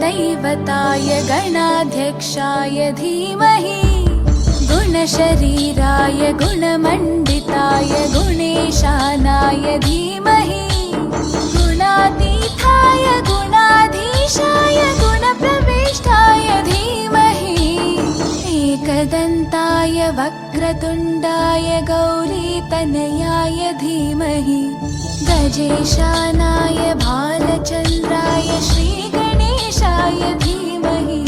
गणदैवताय गणाध्यक्षाय धीमहि गुणशरीराय गुणमण्डिताय गुणेशानाय धीमहि गुणातीताय गुणाधीशाय गुणप्रविष्टाय धीमहि एकदन्ताय वक्रतुण्डाय गौरीतनयाय धीमहि गजेशानाय भालचन्द्राय श्रीगणेशाय धीमहि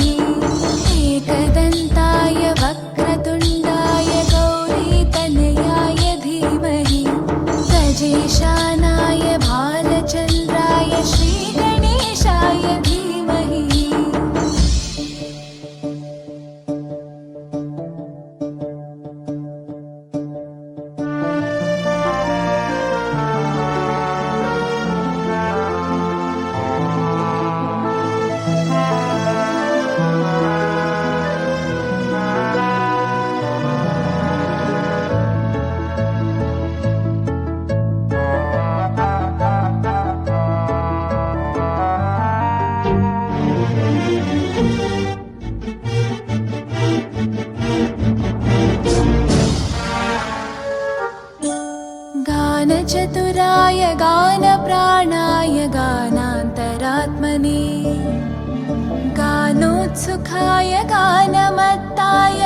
एकदन्ताय वक्रतुण्डाय गौरीतनयाय धीमहि गजेशानाय भालचन्द्राय श्रीगणेशाय धीमहि गानचतुराय गानप्राणाय गानान्तरात्मने गानोत्सुकाय गानमत्ताय